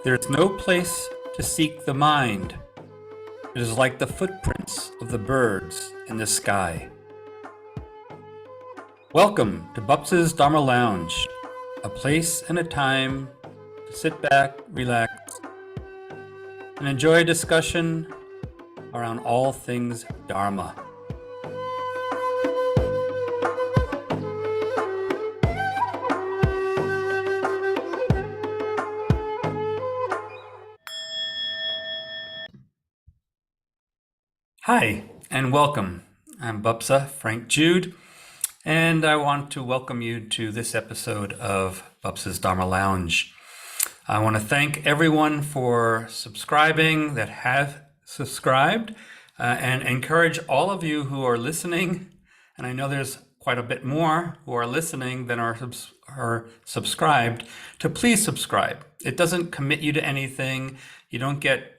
There's no place to seek the mind. It is like the footprints of the birds in the sky. Welcome to Pobsa's Dharma Lounge, a place and a time to sit back, relax, and enjoy a discussion around all things Dharma. Hi, and welcome. I'm Pobsa, Frank Jude, and I want to welcome you to this episode of Pobsa's Dharma Lounge. I want to thank everyone for subscribing that have subscribed, and encourage all of you who are listening, and I know there's quite a bit more who are listening than are subscribed, to please subscribe. It doesn't commit you to anything. You don't get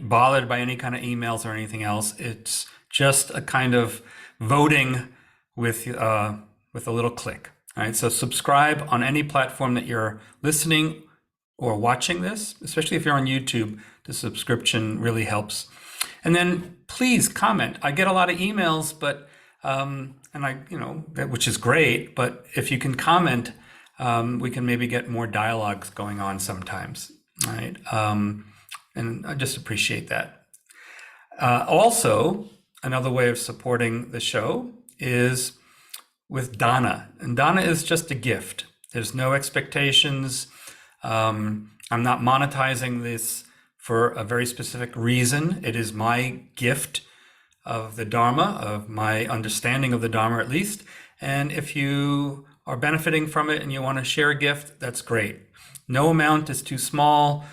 bothered by any kind of emails or anything else. It's just a kind of voting with a little click. All right, so subscribe on any platform that you're listening or watching this, especially if you're on YouTube. The subscription really helps. And then please comment. I get a lot of emails, but which is great. But if you can comment, we can maybe get more dialogues going on sometimes. All right. And I just appreciate that. Also, another way of supporting the show is with Dana. And Dana is just a gift. There's no expectations. I'm not monetizing this for a very specific reason. It is my gift of the Dharma, of my understanding of the Dharma at least. And if you are benefiting from it and you want to share a gift, that's great. No amount is too small.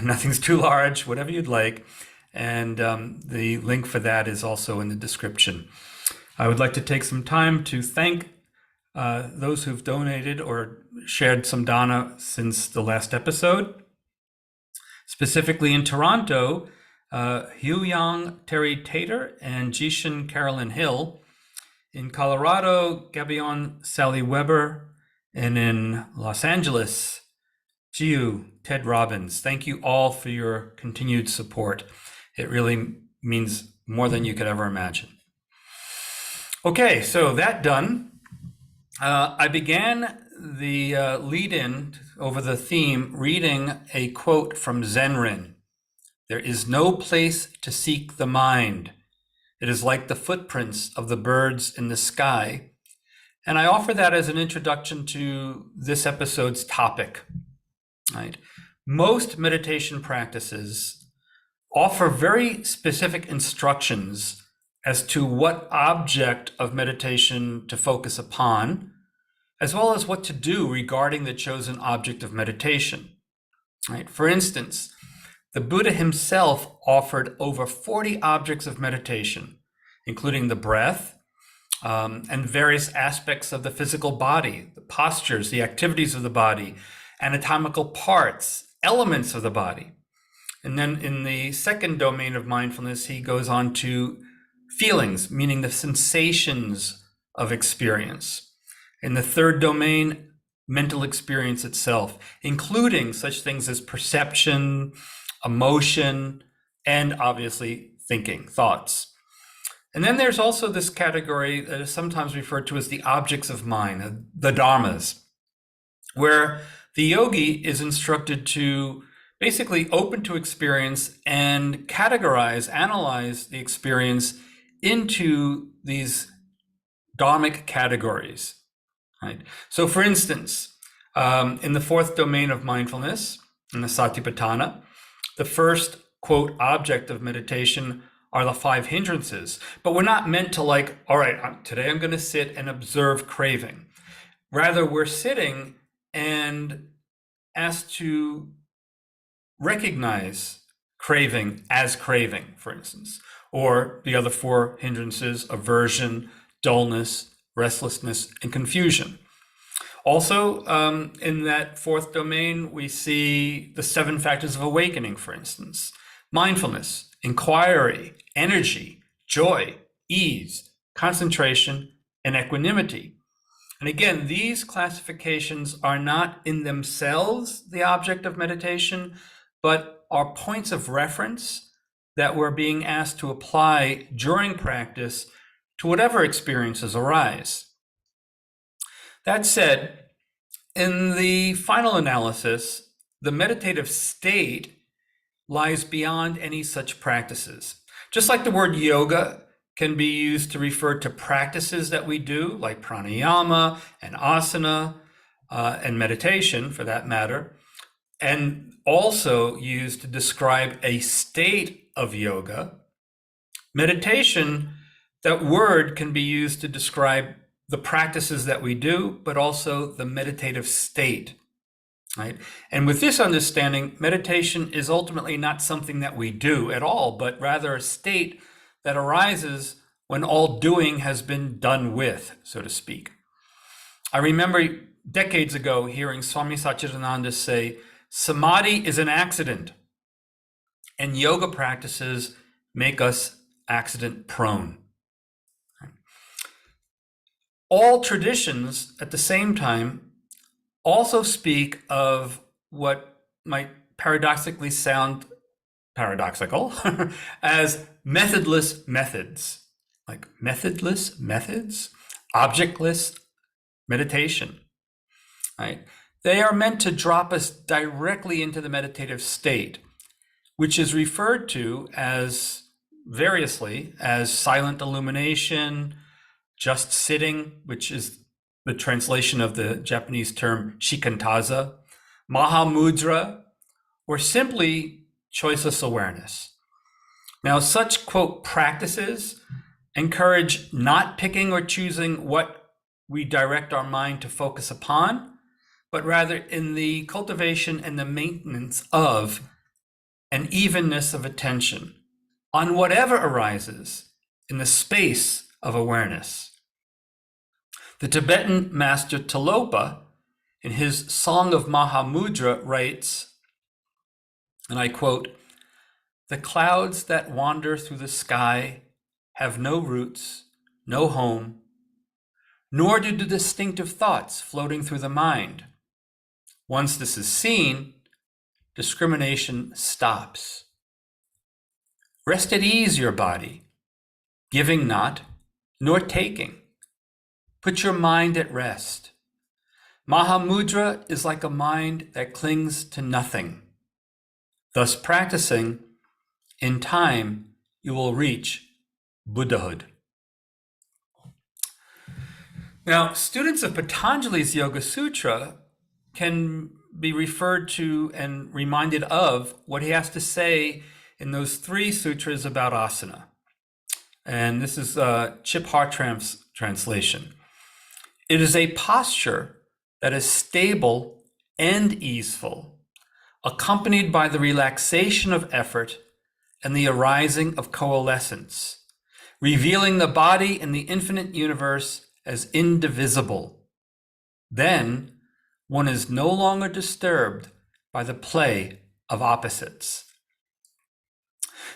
Nothing's too large, whatever you'd like. And the link for that is also in the description. I would like to take some time to thank those who've donated or shared some Dana since the last episode. Specifically in Toronto, Huyang Terry Tater and Jishin Carolyn Hill. In Colorado, Gabion Sally Weber. And in Los Angeles, Jiu Ted Robbins. Thank you all for your continued support. It really means more than you could ever imagine. Okay, so that done, I began the lead-in over the theme reading a quote from Zenrin. There is no place to seek the mind. It is like the footprints of the birds in the sky. And I offer that as an introduction to this episode's topic. Right. Most meditation practices offer very specific instructions as to what object of meditation to focus upon, as well as what to do regarding the chosen object of meditation. Right. For instance, the Buddha himself offered over 40 objects of meditation, including the breath and various aspects of the physical body, the postures, the activities of the body, anatomical parts, elements of the body. And then in the second domain of mindfulness, he goes on to feelings, meaning the sensations of experience. In the third domain, mental experience itself, including such things as perception, emotion, and obviously thinking, thoughts. And then there's also this category that is sometimes referred to as the objects of mind, the dharmas, where the yogi is instructed to basically open to experience and categorize, analyze the experience into these dharmic categories. Right? So for instance, in the fourth domain of mindfulness, in the Satipatthana, the first, quote, object of meditation are the five hindrances. But we're not meant to like, all right, today I'm going to sit and observe craving. Rather, we're sitting and asked to recognize craving as craving, for instance, or the other four hindrances: aversion, dullness, restlessness, and confusion. Also, in that fourth domain, we see the 7 factors of awakening, for instance: mindfulness, inquiry, energy, joy, ease, concentration, and equanimity. And again, these classifications are not in themselves the object of meditation, but are points of reference that we're being asked to apply during practice to whatever experiences arise. That said, in the final analysis, the meditative state lies beyond any such practices. Just like the word yoga can be used to refer to practices that we do, like pranayama and asana, and meditation for that matter, and also used to describe a state of yoga, meditation, that word can be used to describe the practices that we do, but also the meditative state, right? And with this understanding, meditation is ultimately not something that we do at all, but rather a state that arises when all doing has been done with, so to speak. I remember decades ago hearing Swami Satchidananda say, samadhi is an accident, and yoga practices make us accident prone. All traditions at the same time also speak of what might paradoxically sound paradoxical as methodless methods, like methodless methods, objectless meditation, right? They are meant to drop us directly into the meditative state, which is referred to as variously as silent illumination, just sitting, which is the translation of the Japanese term shikantaza, mahamudra, or simply choiceless awareness. Now, such, quote, practices encourage not picking or choosing what we direct our mind to focus upon, but rather in the cultivation and the maintenance of an evenness of attention on whatever arises in the space of awareness. The Tibetan master Tilopa, in his Song of Mahamudra, writes, and I quote, "The clouds that wander through the sky have no roots, no home, nor do the distinctive thoughts floating through the mind. Once this is seen, discrimination stops. Rest at ease your body, giving not, nor taking. Put your mind at rest. Mahamudra is like a mind that clings to nothing. Thus practicing, in time, you will reach Buddhahood." Now, students of Patanjali's Yoga Sutra can be referred to and reminded of what he has to say in those 3 sutras about asana. And this is Chip Hartranft's translation. It is a posture that is stable and easeful, accompanied by the relaxation of effort and the arising of coalescence, revealing the body and the infinite universe as indivisible. Then one is no longer disturbed by the play of opposites.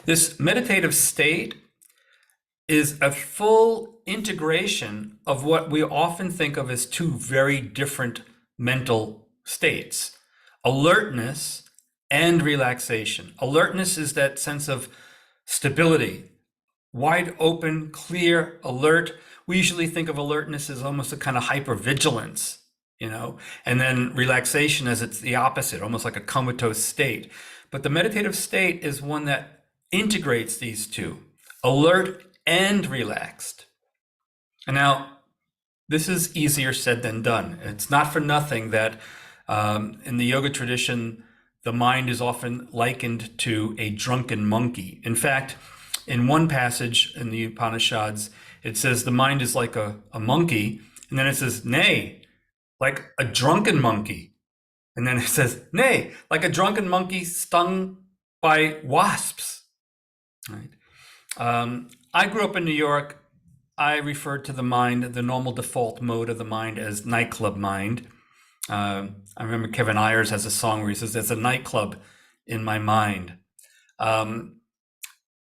This meditative state is a full integration of what we often think of as 2 very different mental states: alertness and relaxation. Alertness is that sense of stability, wide open, clear, alert. We usually think of alertness as almost a kind of hypervigilance, and then relaxation as it's the opposite, almost like a comatose state. But the meditative state is one that integrates these 2, alert and relaxed. And now, this is easier said than done. It's not for nothing that in the yoga tradition, the mind is often likened to a drunken monkey. In fact, in one passage in the Upanishads, it says the mind is like a monkey, and then it says, nay, like a drunken monkey. And then it says, nay, like a drunken monkey stung by wasps. Right? I grew up in New York. I referred to the mind, the normal default mode of the mind, as nightclub mind. I remember Kevin Ayers has a song where he says, "There's a nightclub in my mind."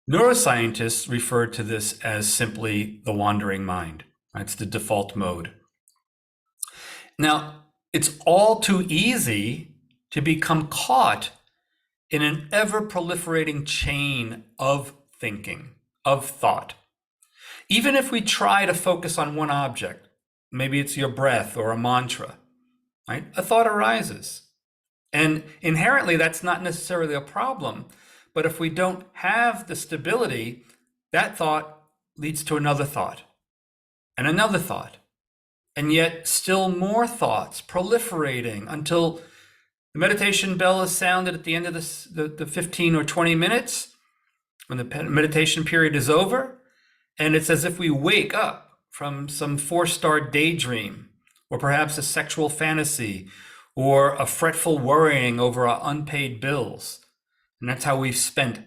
Neuroscientists refer to this as simply the wandering mind. It's the default mode. Now, it's all too easy to become caught in an ever-proliferating chain of thinking, of thought. Even if we try to focus on one object, maybe it's your breath or a mantra, right? A thought arises. And inherently, that's not necessarily a problem. But if we don't have the stability, that thought leads to another thought and another thought. And yet still more thoughts proliferating until the meditation bell is sounded at the end of the 15 or 20 minutes when the meditation period is over. And it's as if we wake up from some 4-star daydream, or perhaps a sexual fantasy, or a fretful worrying over our unpaid bills. And that's how we've spent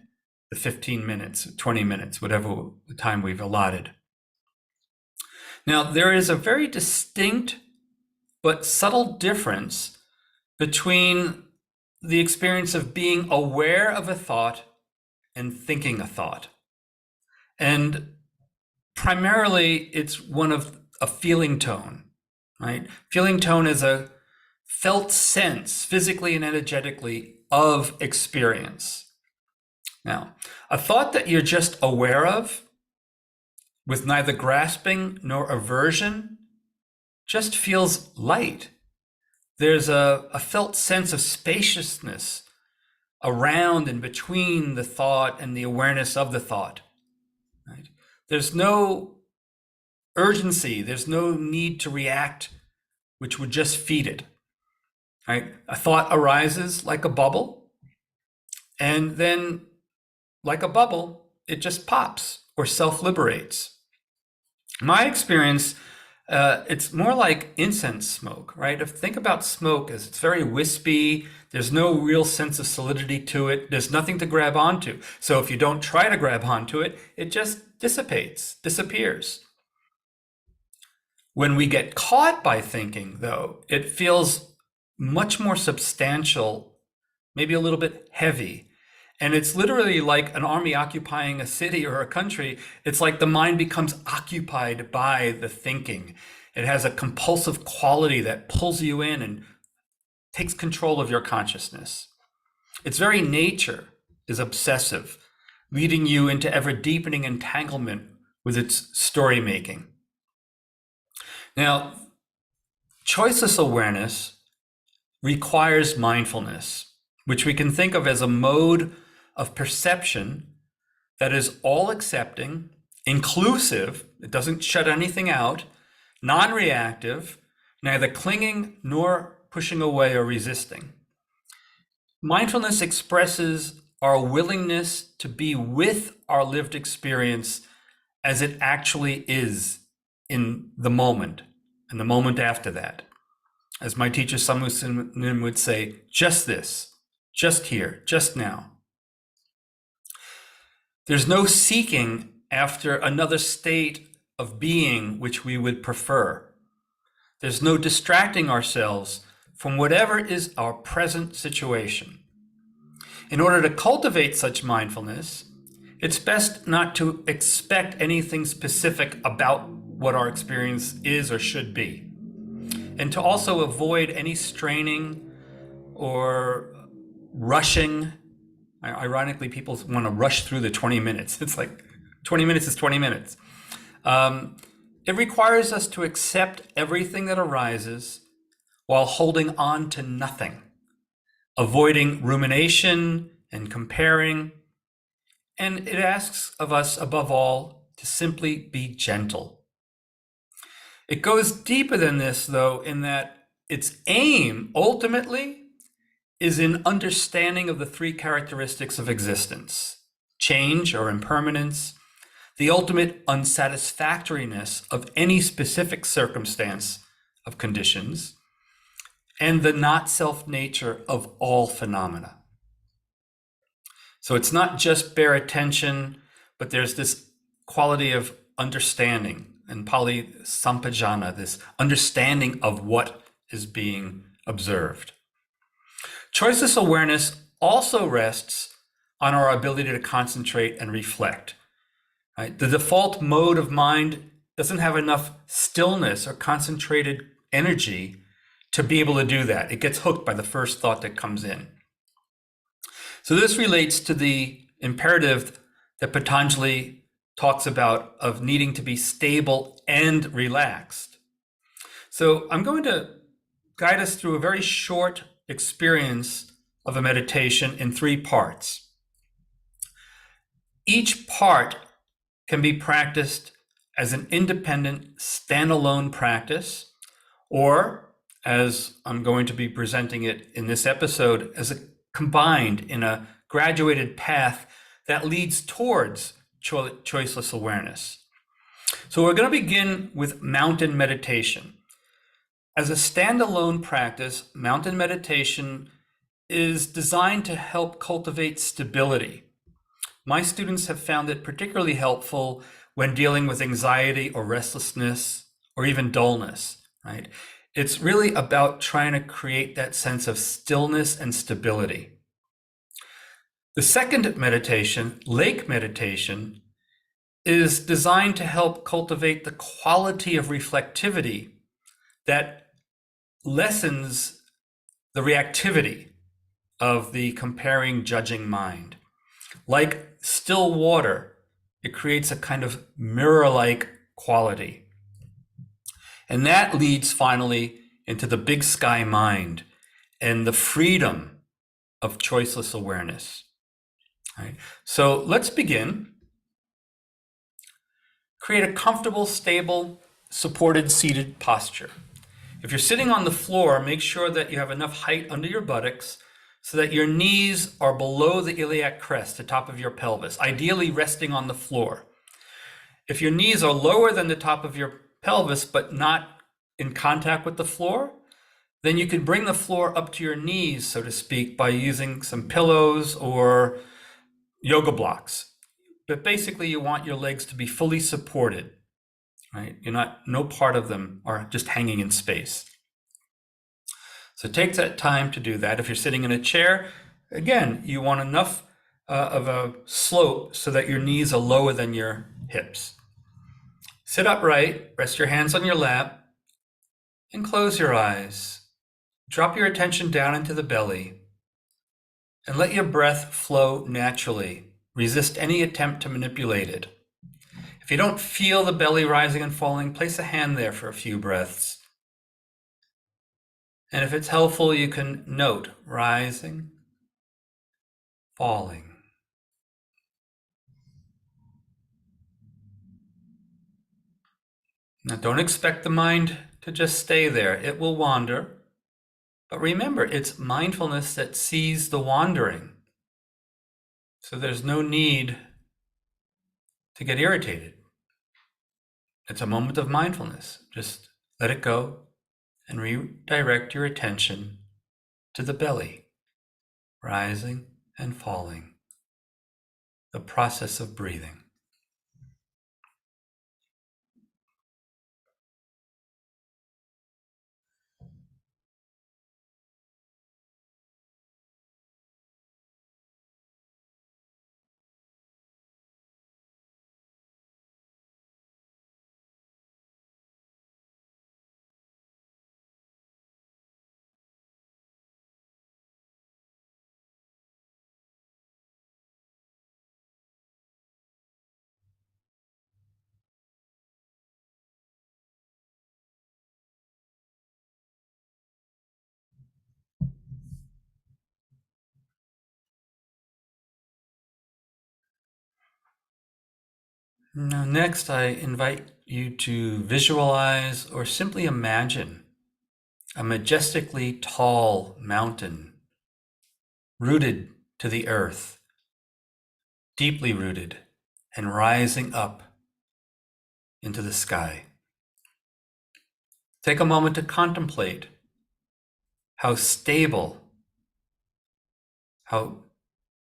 the 15 minutes, 20 minutes, whatever the time we've allotted. Now, there is a very distinct but subtle difference between the experience of being aware of a thought and thinking a thought. And primarily, it's one of a feeling tone, right? Feeling tone is a felt sense, physically and energetically, of experience. Now, a thought that you're just aware of, with neither grasping nor aversion, just feels light. There's a felt sense of spaciousness around and between the thought and the awareness of the thought. Right? There's no urgency, there's no need to react, which would just feed it. Right? A thought arises like a bubble, and then, like a bubble, it just pops or self-liberates. My experience, it's more like incense smoke, right? Think about smoke as it's very wispy. There's no real sense of solidity to it. There's nothing to grab onto. So if you don't try to grab onto it, it just dissipates, disappears. When we get caught by thinking, though, it feels much more substantial, maybe a little bit heavy. And it's literally like an army occupying a city or a country. It's like the mind becomes occupied by the thinking. It has a compulsive quality that pulls you in and takes control of your consciousness. Its very nature is obsessive, leading you into ever deepening entanglement with its story making. Now, choiceless awareness requires mindfulness, which we can think of as a mode of perception that is all accepting, inclusive, it doesn't shut anything out, non-reactive, neither clinging nor pushing away or resisting. Mindfulness expresses our willingness to be with our lived experience as it actually is in the moment and the moment after that. As my teacher Samu Nim would say, just this, just here, just now. There's no seeking after another state of being which we would prefer. There's no distracting ourselves from whatever is our present situation. In order to cultivate such mindfulness, it's best not to expect anything specific about what our experience is or should be, and to also avoid any straining or rushing. Ironically, people want to rush through the 20 minutes. It's like 20 minutes is 20 minutes. It requires us to accept everything that arises while holding on to nothing, avoiding rumination and comparing. And it asks of us, above all, to simply be gentle. It goes deeper than this, though, in that its aim, ultimately, is in understanding of the three characteristics of existence: change or impermanence, the ultimate unsatisfactoriness of any specific circumstance of conditions, and the not-self nature of all phenomena. So it's not just bare attention, but there's this quality of understanding, and Pali sampajana, this understanding of what is being observed. Choiceless awareness also rests on our ability to concentrate and reflect. Right? The default mode of mind doesn't have enough stillness or concentrated energy to be able to do that. It gets hooked by the first thought that comes in. So this relates to the imperative that Patanjali talks about of needing to be stable and relaxed. So I'm going to guide us through a very short experience of a meditation in 3 parts. Each part can be practiced as an independent, standalone practice, or as I'm going to be presenting it in this episode, as a combined in a graduated path that leads towards choiceless awareness. So we're going to begin with mountain meditation. As a standalone practice, mountain meditation is designed to help cultivate stability. My students have found it particularly helpful when dealing with anxiety or restlessness or even dullness, right? It's really about trying to create that sense of stillness and stability. The second meditation, lake meditation, is designed to help cultivate the quality of reflectivity that lessens the reactivity of the comparing, judging mind. Like still water, it creates a kind of mirror-like quality. And that leads finally into the big sky mind and the freedom of choiceless awareness. All right. So let's begin. Create a comfortable, stable, supported seated posture. If you're sitting on the floor, make sure that you have enough height under your buttocks so that your knees are below the iliac crest, the top of your pelvis, ideally resting on the floor. If your knees are lower than the top of your pelvis but not in contact with the floor, then you can bring the floor up to your knees, so to speak, by using some pillows or yoga blocks. But basically you want your legs to be fully supported, right? No part of them are just hanging in space. So take that time to do that. If you're sitting in a chair, again, you want enough of a slope so that your knees are lower than your hips. Sit upright, rest your hands on your lap, and close your eyes. Drop your attention down into the belly, and let your breath flow naturally. Resist any attempt to manipulate it. If you don't feel the belly rising and falling, place a hand there for a few breaths. And if it's helpful, you can note rising, falling. Now, don't expect the mind to just stay there. It will wander. But remember, it's mindfulness that sees the wandering. So there's no need to get irritated. It's a moment of mindfulness. Just let it go and redirect your attention to the belly, rising and falling, the process of breathing. Now, next, I invite you to visualize or simply imagine a majestically tall mountain rooted to the earth, deeply rooted and rising up into the sky. Take a moment to contemplate how stable, how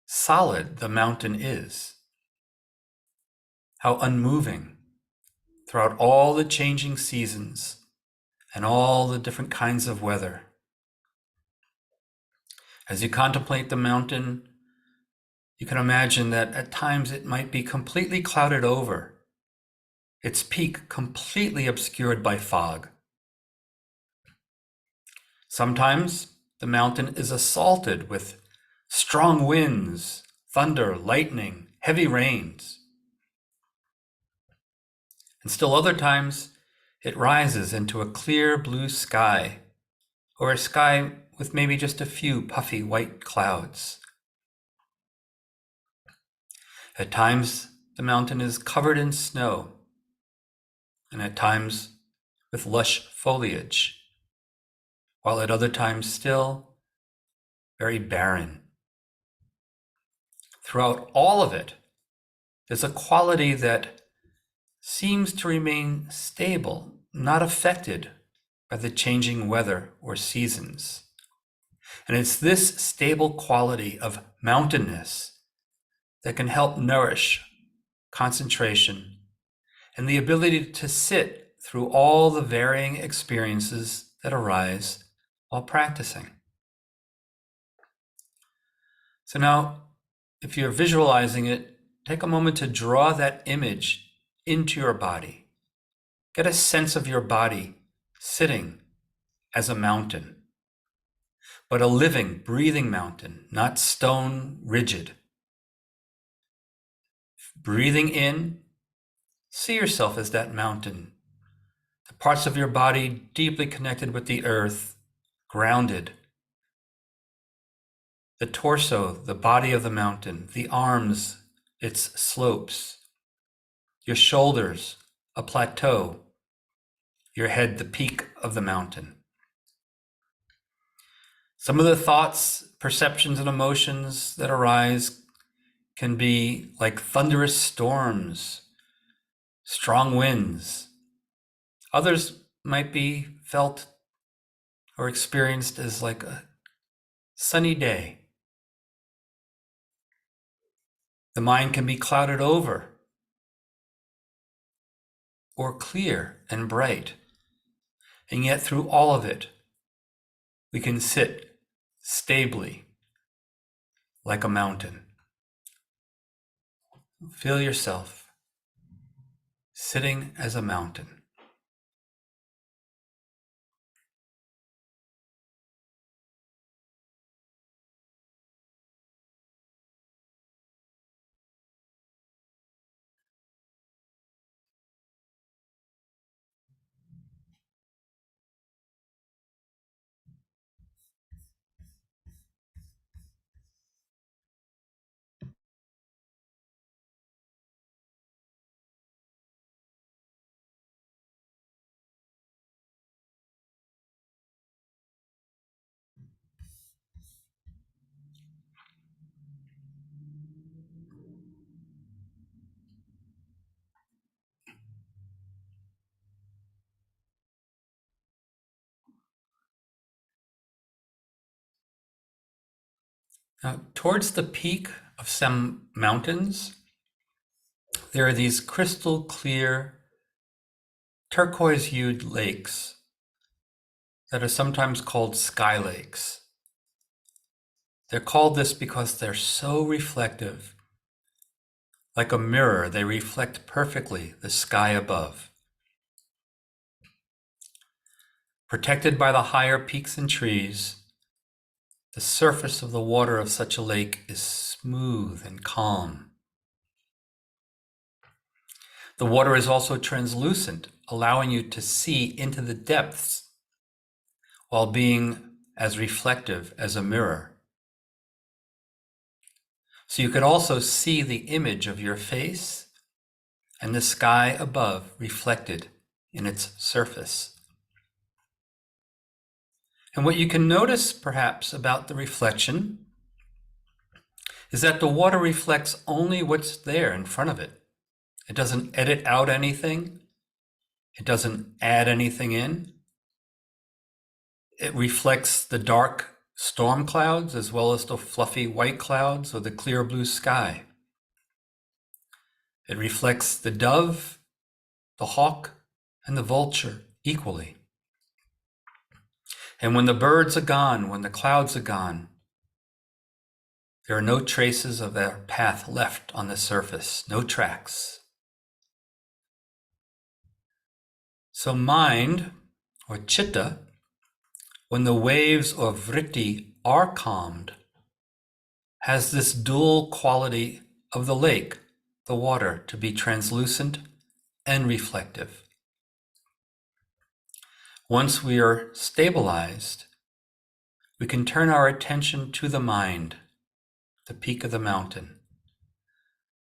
solid the mountain is, how unmoving throughout all the changing seasons and all the different kinds of weather. As you contemplate the mountain, you can imagine that at times it might be completely clouded over, its peak completely obscured by fog. Sometimes the mountain is assaulted with strong winds, thunder, lightning, heavy rains. And still other times, it rises into a clear blue sky, or a sky with maybe just a few puffy white clouds. At times, the mountain is covered in snow, and at times with lush foliage, while at other times still very barren. Throughout all of it, there's a quality that seems to remain stable, not affected by the changing weather or seasons. And it's this stable quality of mountainness that can help nourish concentration and the ability to sit through all the varying experiences that arise while practicing. So now, if you're visualizing it, take a moment to draw that image into your body. Get a sense of your body sitting as a mountain, but a living, breathing mountain, not stone rigid. Breathing in, see yourself as that mountain, the parts of your body deeply connected with the earth, grounded. The torso, the body of the mountain, the arms, its slopes, your shoulders, a plateau, your head, the peak of the mountain. Some of the thoughts, perceptions, and emotions that arise can be like thunderous storms, strong winds. Others might be felt or experienced as like a sunny day. The mind can be clouded over or clear and bright. And yet through all of it, we can sit stably like a mountain. Feel yourself sitting as a mountain. Now, towards the peak of some mountains, there are these crystal clear, turquoise-hued lakes that are sometimes called sky lakes. They're called this because they're so reflective. Like a mirror, they reflect perfectly the sky above. Protected by the higher peaks and trees, the surface of the water of such a lake is smooth and calm. The water is also translucent, allowing you to see into the depths while being as reflective as a mirror. So you could also see the image of your face and the sky above reflected in its surface. And what you can notice perhaps about the reflection is that the water reflects only what's there in front of it. It doesn't edit out anything. It doesn't add anything in. It reflects the dark storm clouds as well as the fluffy white clouds or the clear blue sky. It reflects the dove, the hawk, and the vulture equally. And when the birds are gone, when the clouds are gone, there are no traces of their path left on the surface, no tracks. So mind, or chitta, when the waves of vritti are calmed, has this dual quality of the lake, the water, to be translucent and reflective. Once we are stabilized, we can turn our attention to the mind, the peak of the mountain.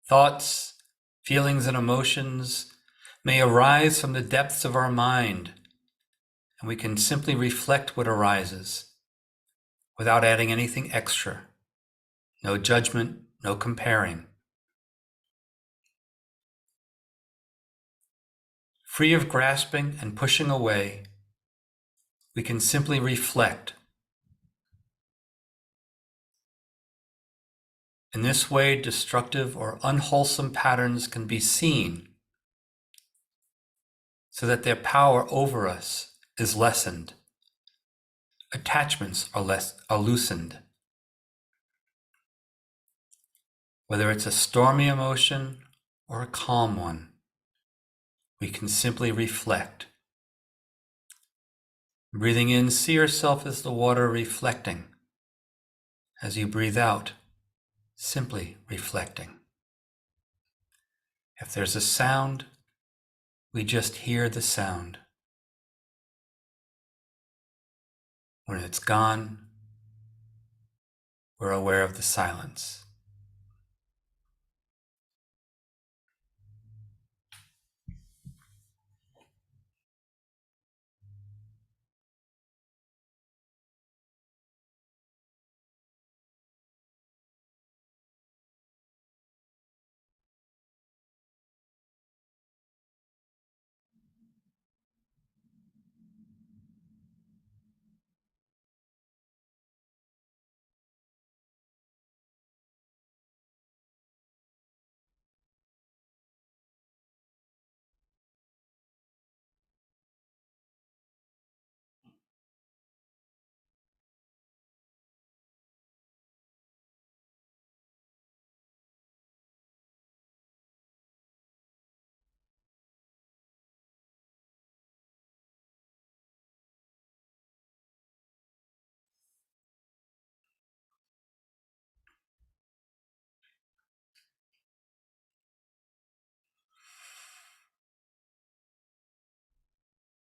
Thoughts, feelings, and emotions may arise from the depths of our mind, and we can simply reflect what arises without adding anything extra. No judgment, no comparing. Free of grasping and pushing away, we can simply reflect. In this way, destructive or unwholesome patterns can be seen so that their power over us is lessened. Attachments are loosened. Whether it's a stormy emotion or a calm one, we can simply reflect. Breathing in, see yourself as the water reflecting. As you breathe out, simply reflecting. If there's a sound, we just hear the sound. When it's gone, we're aware of the silence.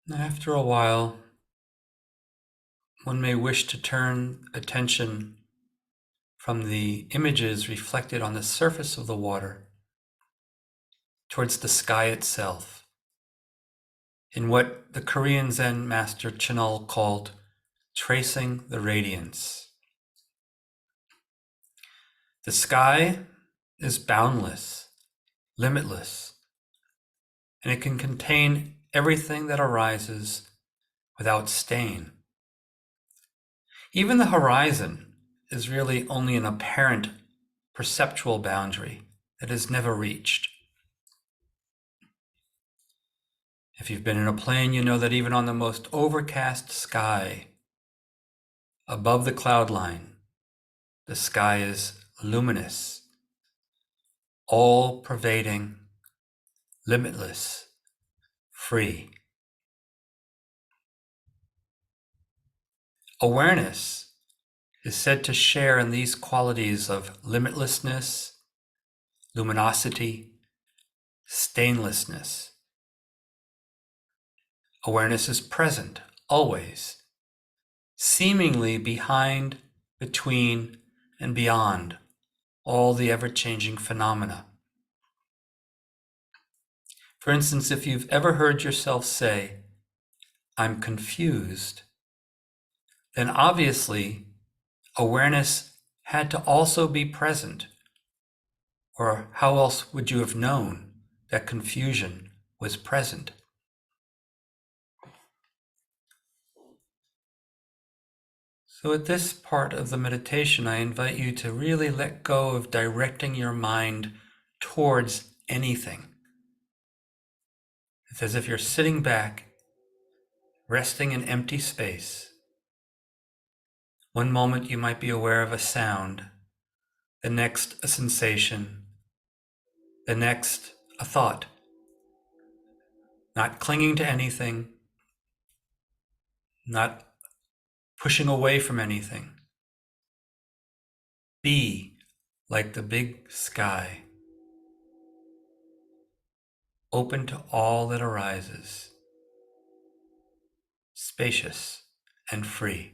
And after a while, one may wish to turn attention from the images reflected on the surface of the water towards the sky itself, in what the Korean Zen master Chinul called tracing the radiance. The sky is boundless, limitless, and it can contain everything that arises without stain. Even the horizon is really only an apparent perceptual boundary that is never reached. If you've been in a plane, you know that even on the most overcast sky, above the cloud line, the sky is luminous, all-pervading, limitless, free. Awareness is said to share in these qualities of limitlessness, luminosity, stainlessness. Awareness is present, always, seemingly behind, between, and beyond all the ever-changing phenomena. For instance, if you've ever heard yourself say, "I'm confused," then obviously awareness had to also be present, or how else would you have known that confusion was present? So at this part of the meditation, I invite you to really let go of directing your mind towards anything. It's as if you're sitting back, resting in empty space. One moment you might be aware of a sound, the next a sensation, the next a thought. Not clinging to anything, not pushing away from anything. Be like the big sky, open to all that arises, spacious and free.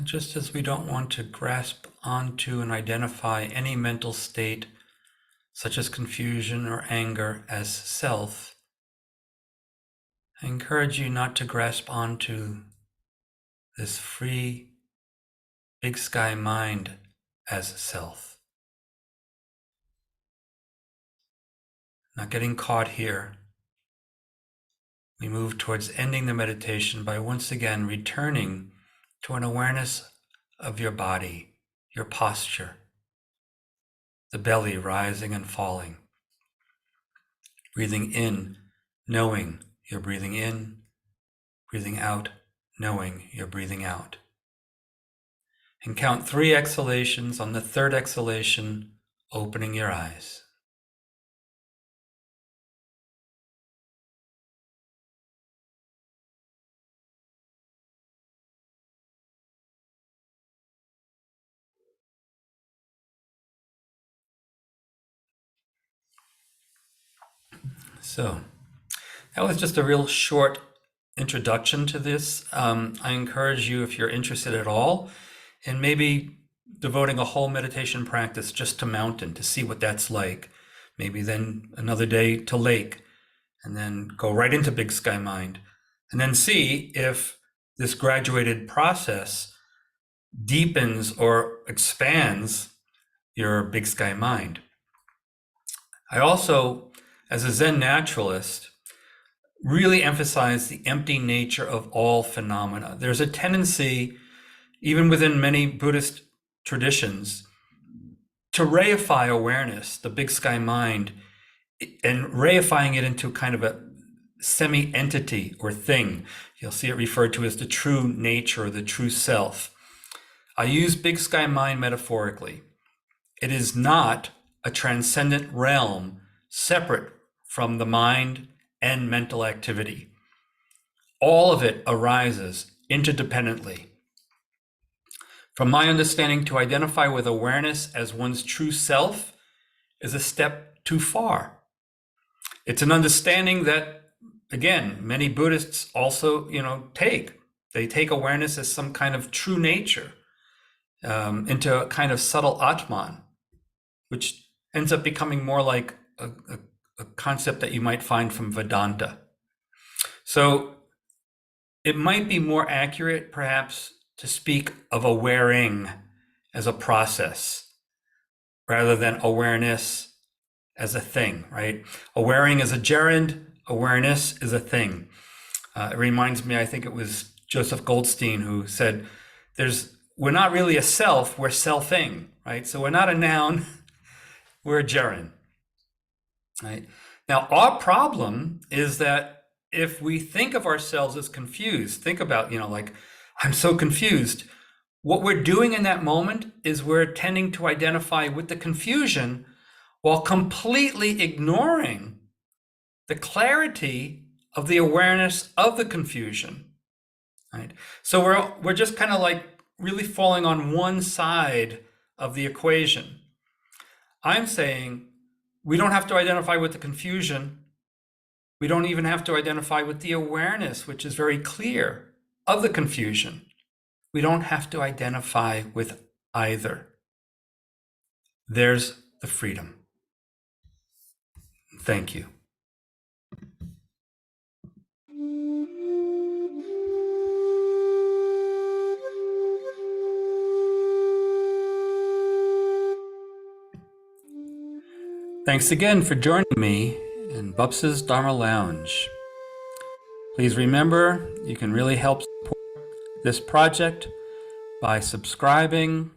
Just as we don't want to grasp onto and identify any mental state, such as confusion or anger, as self, I encourage you not to grasp onto this free, big sky mind as self. Not getting caught here. We move towards ending the meditation by once again returning to an awareness of your body, your posture, the belly rising and falling. Breathing in, knowing you're breathing in, breathing out, knowing you're breathing out. And count 3 exhalations. On the 3rd exhalation, opening your eyes. So that was just a real short introduction to this. I encourage you, if you're interested at all, in maybe devoting a whole meditation practice just to mountain to see what that's like. Maybe then another day to lake, and then go right into big sky mind, and then see if this graduated process deepens or expands your big sky mind. I also, as a Zen naturalist, really emphasize the empty nature of all phenomena. There's a tendency, even within many Buddhist traditions, to reify awareness, the big sky mind, and reifying it into kind of a semi-entity or thing. You'll see it referred to as the true nature or the true self. I use big sky mind metaphorically. It is not a transcendent realm separate from the mind and mental activity. All of it arises interdependently. From my understanding, to identify with awareness as one's true self is a step too far. It's an understanding that, again, many Buddhists also, take. They take awareness as some kind of true nature, into a kind of subtle Atman, which ends up becoming more like a concept that you might find from Vedanta. So it might be more accurate, perhaps, to speak of awareing as a process rather than awareness as a thing, right? Awareing is a gerund, awareness is a thing. It reminds me, I think it was Joseph Goldstein who said, we're not really a self, we're selfing, right? So we're not a noun, we're a gerund. right? Now, our problem is that if we think of ourselves as confused, think about, like, I'm so confused. What we're doing in that moment is we're tending to identify with the confusion while completely ignoring the clarity of the awareness of the confusion, right? So we're just kind of like really falling on one side of the equation. I'm saying we don't have to identify with the confusion. We don't even have to identify with the awareness, which is very clear, of the confusion. We don't have to identify with either. There's the freedom. Thank you. Thanks again for joining me in Pobsa's Dharma Lounge. Please remember, you can really help support this project by subscribing,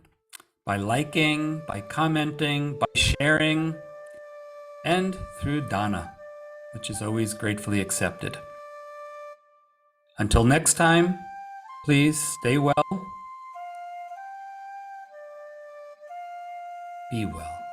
by liking, by commenting, by sharing, and through Dana, which is always gratefully accepted. Until next time, please stay well, be well.